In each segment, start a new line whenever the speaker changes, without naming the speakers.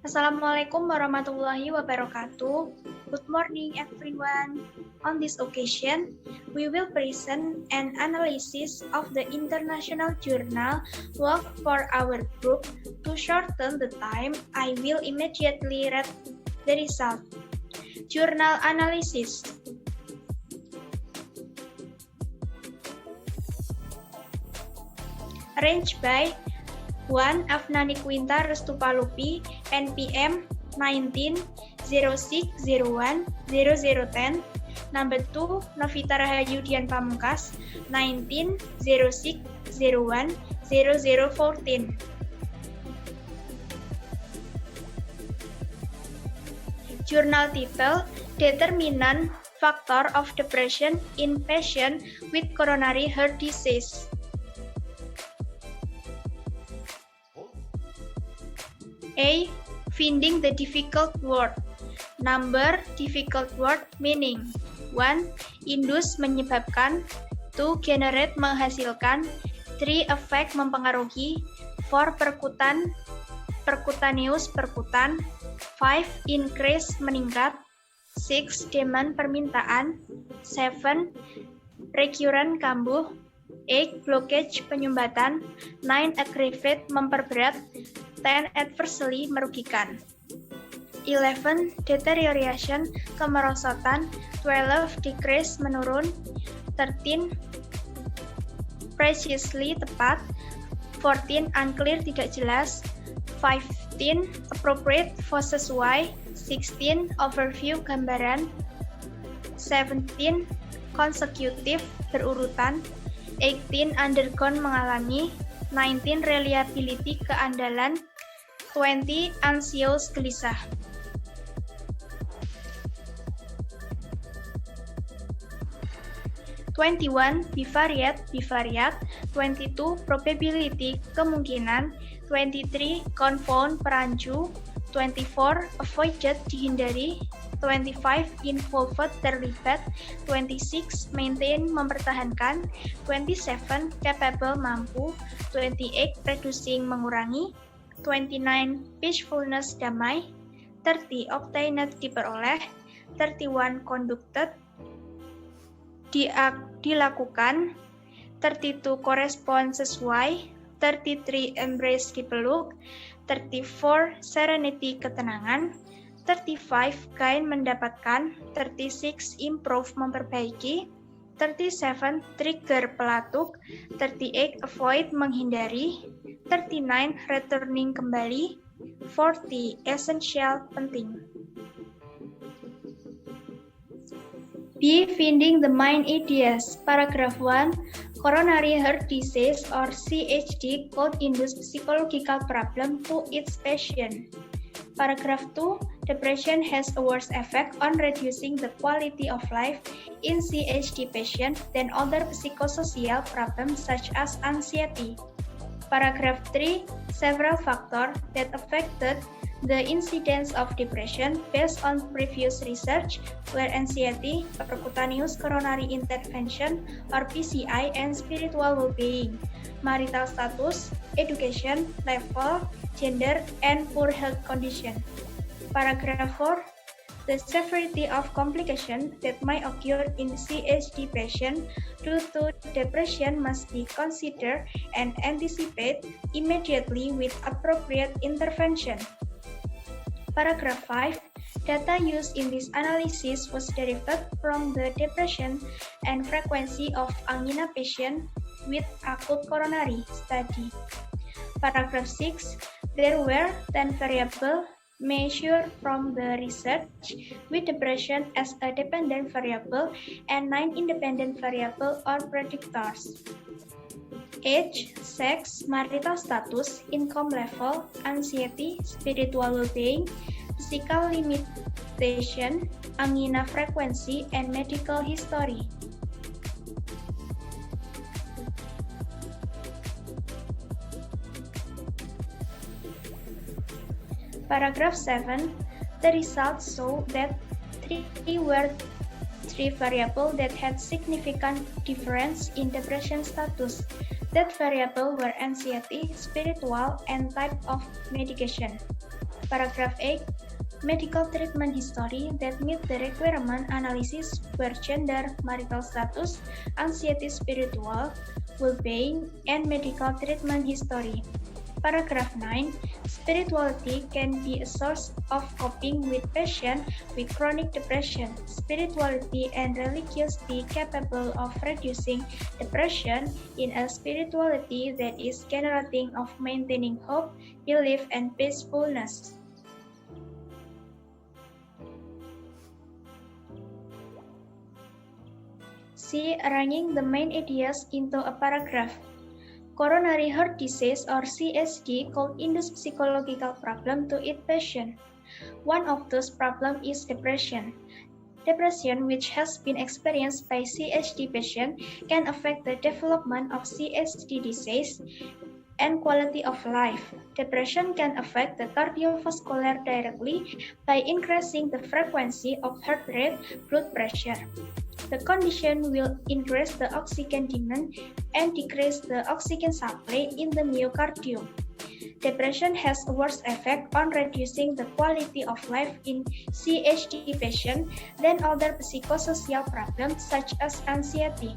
Assalamualaikum warahmatullahi wabarakatuh. Good morning, everyone. On this occasion, we will present an analysis of the international journal work for our group. To shorten the time, I will immediately read the result. Journal analysis. Arranged by 1. Afnani Quinta Restupalupi, NPM 19-06-01-0010. Number 2. Novita Rahayu Dian Pamungkas, 19-06-01-0014. Journal title, Determinant Factor of Depression in Patients with Coronary Heart Disease. A. Finding the difficult word. Number difficult word meaning 1. Induce menyebabkan, 2. Generate menghasilkan, 3. Affect mempengaruhi, 4. Perkutan, percutaneous perkutan, 5. Increase meningkat, 6. Demand permintaan, 7. Recurrent kambuh, 8. Blockage penyumbatan, 9. Aggravate memperberat, 10. Adversely merugikan, 11. Deterioration kemerosotan, 12. Decrease menurun, 13. Preciously tepat, 14. Unclear tidak jelas, 15. Appropriate sesuai, 16. Overview gambaran, 17. Consecutive berurutan, 18. Undergone mengalami, 19. Reliability keandalan, 20. Anxious gelisah. Twenty-one bivariate 22 probability kemungkinan, 23 confound perancu, 24 avoided dihindari, 25 involved terlibat, 26 maintain mempertahankan, 27 capable mampu, 28 reducing mengurangi, 29 peacefulness damai, 30 obtained diperoleh, 31 conducted dilakukan, 32 correspond sesuai, 33 embrace dipeluk, 34 serenity ketenangan, 35 gain mendapatkan, 36 improve memperbaiki, 37 trigger pelatuk, 38 avoid menghindari, 39 returning kembali, 40 essential penting. B. Finding the main ideas. Paragraph 1. Coronary heart disease or CHD could induce psychological problem to its patient. Paragraph 2. Depression has a worse effect on reducing the quality of life in CHD patients than other psychosocial problems such as anxiety. Paragraph 3. Several factors that affected the incidence of depression based on previous research were anxiety, percutaneous coronary intervention or PCI, and spiritual well-being, marital status, education level, gender, and poor health condition. Paragraph 4. The severity of complications that might occur in CHD patients due to depression must be considered and anticipated immediately with appropriate intervention. Paragraph 5. Data used in this analysis was derived from the depression and frequency of angina patients with acute coronary study. Paragraph 6. There were 10 variables measured from the research with depression as a dependent variable and 9 independent variables or predictors. Age, sex, marital status, income level, anxiety, spiritual well-being, physical limitation, angina frequency, and medical history. Paragraph 7. The results show that three variables that had significant difference in depression status. That variable were anxiety, spiritual, and type of medication. Paragraph 8. Medical treatment history that meet the requirement analysis were gender, marital status, anxiety, spiritual, well-being, and medical treatment history. Paragraph 9. Spirituality can be a source of coping with patient with chronic depression. Spirituality and religiosity capable of reducing depression in a spirituality that is generating of maintaining hope, belief, and peacefulness. C. Arranging the main ideas into a paragraph. Coronary heart disease or CHD could induce psychological problem to its patient. One of those problems is depression. Depression, which has been experienced by CHD patient, can affect the development of CHD disease and quality of life. Depression can affect the cardiovascular directly by increasing the frequency of heart rate, blood pressure. The condition will increase the oxygen demand and decrease the oxygen supply in the myocardium. Depression has a worse effect on reducing the quality of life in CHD patients than other psychosocial problems such as anxiety.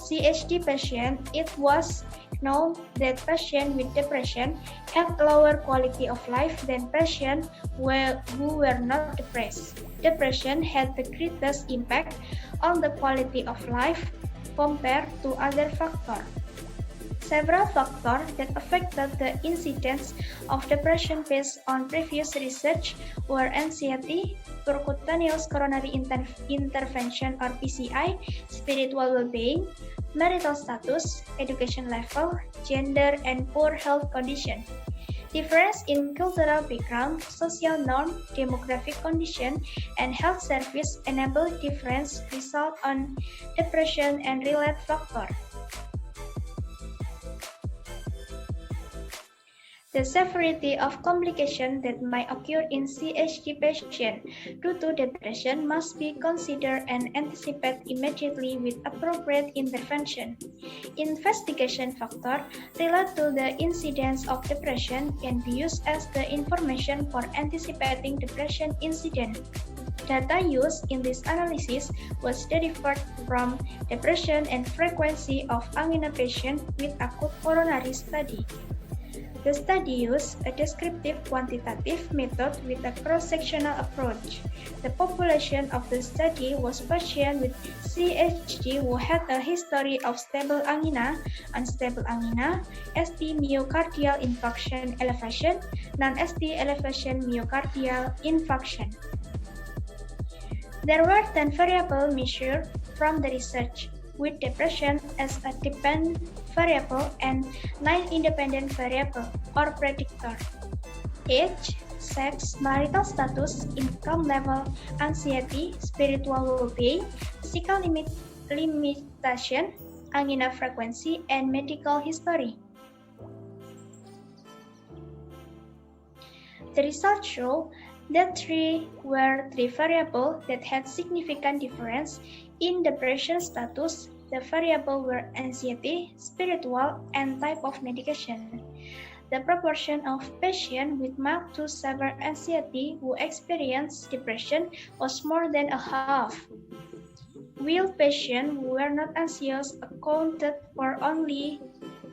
CHD patient, it was known that patients with depression have lower quality of life than patients who were not depressed. Depression had the greatest impact on the quality of life compared to other factors. Several factors that affected the incidence of depression based on previous research were anxiety, percutaneous coronary intervention or PCI, spiritual well-being, marital status, education level, gender, and poor health condition. Difference in cultural background, social norm, demographic condition, and health service enable different result on depression and related factors. The severity of complications that might occur in CHD patients due to depression must be considered and anticipated immediately with appropriate intervention. Investigation factors related to the incidence of depression can be used as the information for anticipating depression incident. Data used in this analysis was derived from depression and frequency of angina patients with acute coronary study. The study used a descriptive quantitative method with a cross-sectional approach. The population of the study was patients with CHD who had a history of stable angina, unstable angina, ST myocardial infarction elevation, non-ST elevation myocardial infarction. There were 10 variables measured from the research, with depression as a dependent variable and 9 independent variables or predictor. Age, sex, marital status, income level, anxiety, spiritual well-being, physical limitation, angina frequency, and medical history. The results show that were three variables that had significant difference in depression status. The variables were anxiety, spiritual, and type of medication. The proportion of patients with mild to severe anxiety who experienced depression was more than a half, while patients who were not anxious accounted for only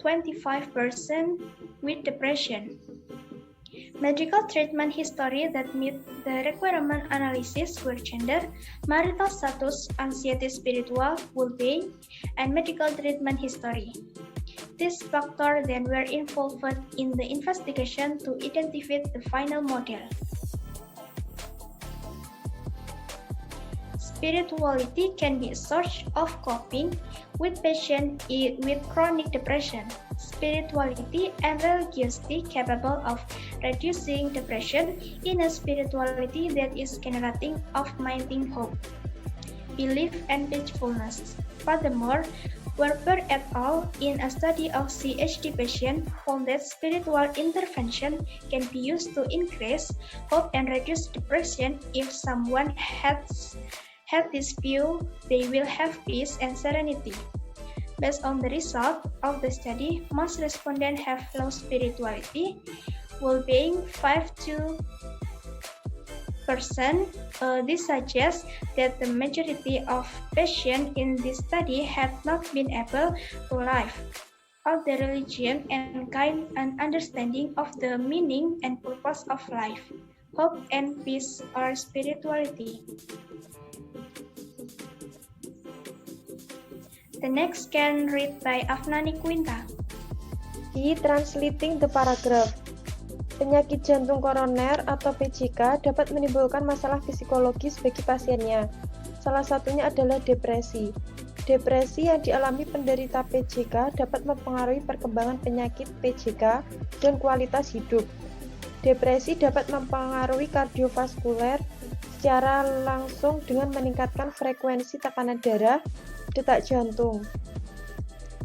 25% with depression. Medical treatment history that meet the requirement analysis were gender, marital status, anxiety, spiritual, well-being, and medical treatment history. These factors then were involved in the investigation to identify the final model. Spirituality can be a source of coping with patients with chronic depression. Spirituality and religiosity capable of reducing depression in a spirituality that is generating of maintaining hope, belief, and peacefulness. Furthermore, Werber et al. In a study of CHD patients found that spiritual intervention can be used to increase hope and reduce depression. If someone has this view, they will have peace and serenity. Based on the result of the study, most respondents have low spirituality, well-being 5 to percent. This suggests that the majority of patients in this study have not been able to live out the religion and kind and understanding of the meaning and purpose of life, hope and peace or spirituality. The next can read by Afnani Quinta.
Key translating the paragraph. Penyakit jantung koroner atau PJK dapat menimbulkan masalah psikologis bagi pasiennya. Salah satunya adalah depresi. Depresi yang dialami penderita PJK dapat mempengaruhi perkembangan penyakit PJK dan kualitas hidup. Depresi dapat mempengaruhi kardiovaskuler secara langsung dengan meningkatkan frekuensi tekanan darah, detak jantung.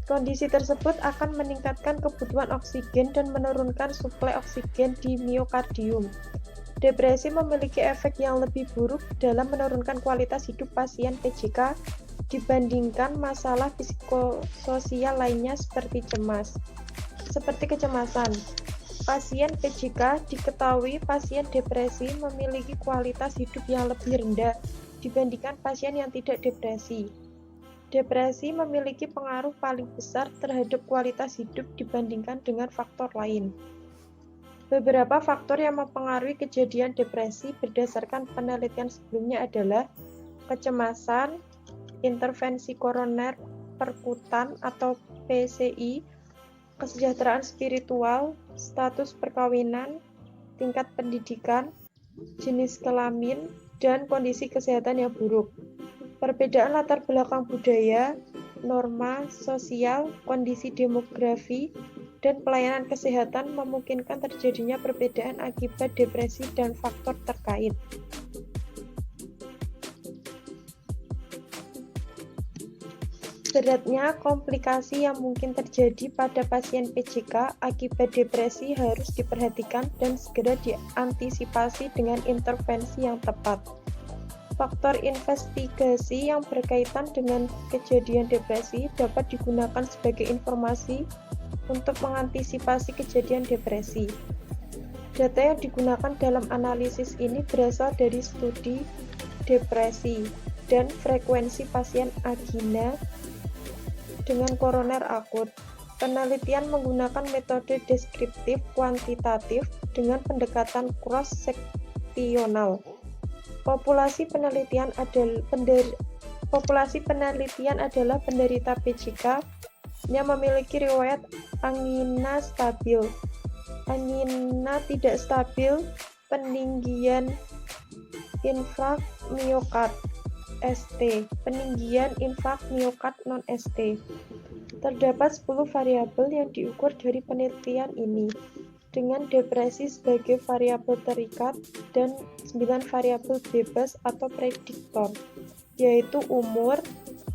Kondisi tersebut akan meningkatkan kebutuhan oksigen dan menurunkan suplai oksigen di miokardium. Depresi memiliki efek yang lebih buruk dalam menurunkan kualitas hidup pasien PJK dibandingkan masalah psikososial lainnya seperti cemas. Seperti kecemasan, pasien PJK diketahui pasien depresi memiliki kualitas hidup yang lebih rendah dibandingkan pasien yang tidak depresi. Depresi memiliki pengaruh paling besar terhadap kualitas hidup dibandingkan dengan faktor lain. Beberapa faktor yang mempengaruhi kejadian depresi berdasarkan penelitian sebelumnya adalah kecemasan, intervensi koroner perkutan atau PCI, kesejahteraan spiritual, status perkawinan, tingkat pendidikan, jenis kelamin, dan kondisi kesehatan yang buruk. Perbedaan latar belakang budaya, norma sosial, kondisi demografi, dan pelayanan kesehatan memungkinkan terjadinya perbedaan akibat depresi dan faktor terkait. Beratnya komplikasi yang mungkin terjadi pada pasien PJK akibat depresi harus diperhatikan dan segera diantisipasi dengan intervensi yang tepat. Faktor investigasi yang berkaitan dengan kejadian depresi dapat digunakan sebagai informasi untuk mengantisipasi kejadian depresi. Data yang digunakan dalam analisis ini berasal dari studi depresi dan frekuensi pasien angina dengan koroner akut. Penelitian menggunakan metode deskriptif kuantitatif dengan pendekatan cross-seksional. Populasi penelitian adalah penderita PJK yang memiliki riwayat angina stabil, angina tidak stabil, peninggian infrak miokard ST, peninggian infrak miokard non-ST. Terdapat 10 variabel yang diukur dari penelitian ini, dengan depresi sebagai variabel terikat dan 9 variabel bebas atau prediktor, yaitu umur,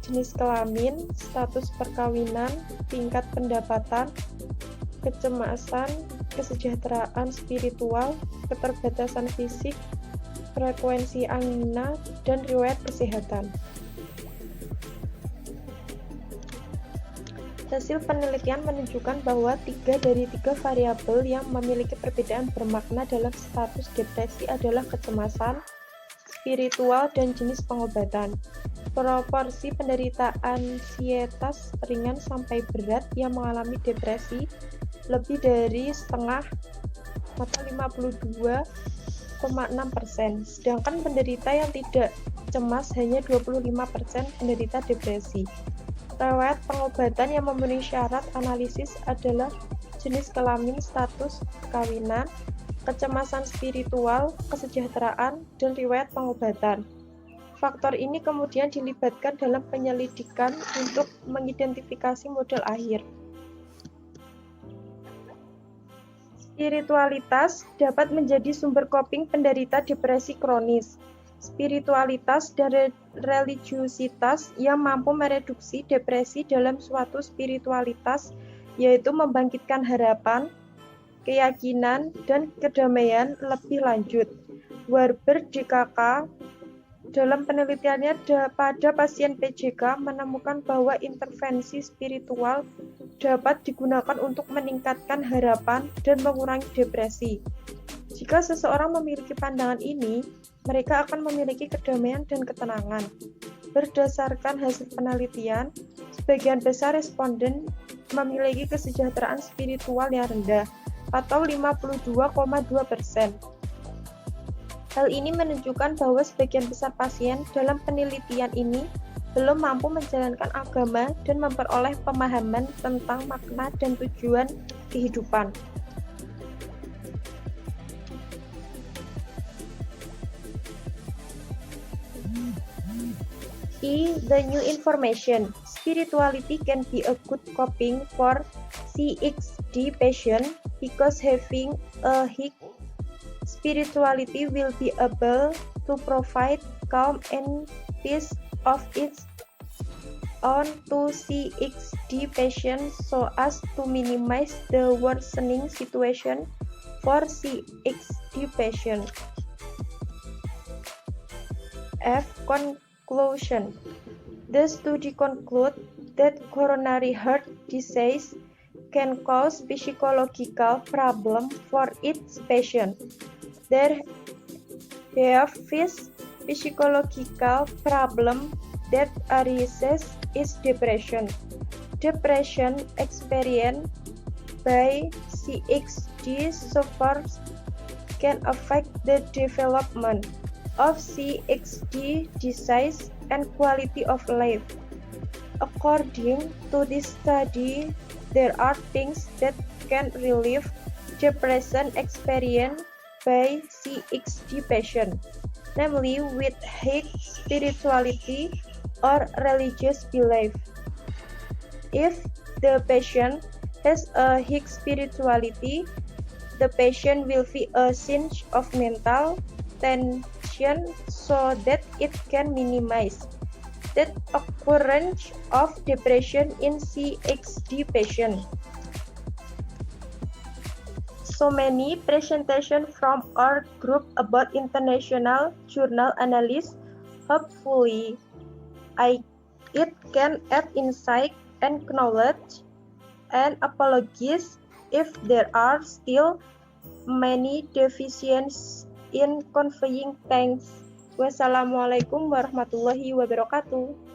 jenis kelamin, status perkawinan, tingkat pendapatan, kecemasan, kesejahteraan spiritual, keterbatasan fisik, frekuensi angina, dan riwayat kesehatan. Hasil penelitian menunjukkan bahwa 3 dari 3 variabel yang memiliki perbedaan bermakna dalam status depresi adalah kecemasan, spiritual, dan jenis pengobatan. Proporsi penderita ansietas ringan sampai berat yang mengalami depresi lebih dari setengah atau 52,6%, sedangkan penderita yang tidak cemas hanya 25% penderita depresi. Riwayat pengobatan yang memenuhi syarat analisis adalah jenis kelamin, status perkawinan, kecemasan spiritual, kesejahteraan, dan riwayat pengobatan. Faktor ini kemudian dilibatkan dalam penyelidikan untuk mengidentifikasi model akhir. Spiritualitas dapat menjadi sumber coping penderita depresi kronis. Spiritualitas dan religiusitas yang mampu mereduksi depresi dalam suatu spiritualitas, yaitu membangkitkan harapan, keyakinan, dan kedamaian lebih lanjut. Warburg, DKK, Dalam penelitiannya pada pasien PJK menemukan bahwa intervensi spiritual dapat digunakan untuk meningkatkan harapan dan mengurangi depresi. Jika seseorang memiliki pandangan ini, mereka akan memiliki kedamaian dan ketenangan. Berdasarkan hasil penelitian, sebagian besar responden memiliki kesejahteraan spiritual yang rendah, atau 52,2%. Hal ini menunjukkan bahwa sebagian besar pasien dalam penelitian ini belum mampu menjalankan agama dan memperoleh pemahaman tentang makna dan tujuan kehidupan. The new information. Spirituality can be a good coping for CXD patient because having a high spirituality will be able to provide calm and peace of its own to CXD patients so as to minimize the worsening situation for CXD patients. F. Conclusion. The study concludes that coronary heart disease can cause psychological problems for its patients. There have physiological problem that arises is depression. Depression experienced by CXD sufferers can affect the development of CXD disease and quality of life. According to this study, there are things that can relieve depression experienced by CXD patient, namely with high spirituality or religious belief. If the patient has a high spirituality, the patient will feel a sense of mental tension so that it can minimize the occurrence of depression in CXD patient. So many presentations from our group about international journal analysis. Hopefully, it can add insight and knowledge, and apologies if there are still many deficiencies in conveying thanks. Wassalamualaikum warahmatullahi wabarakatuh.